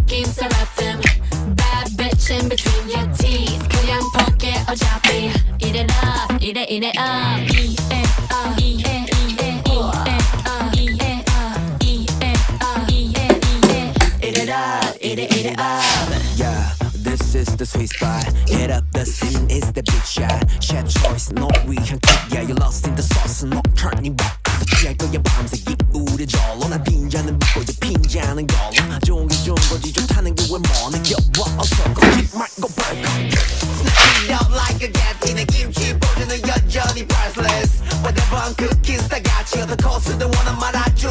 웃긴 seraphim Bad bitch in between your teeth 그냥 볼게 어차피 Eat it up, eat it, eat it up Eat it up, eat it, eat it, eat it up Eat it up, eat it up, eat it, eat it up Eat it, eat it up Yeah, this is the sweet spot. Get up, the scene is the big shot. Chef choice, no 위한 kick. Yeah, you lost in the sauce, no turning back. 취할 거야 밤새 기울여 절로 난 빈자는 믿고 이제 핀자는 걸로 좋은 게 좋은 거지 좋다는 게 왜 뭐 느껴봐 어서 거짓 말고 벌컥 Snap it up like a gatine 김치 보드는 여전히 priceless Whatever I'm cooking 다 같이 얻어 코스도 원한 말아줄게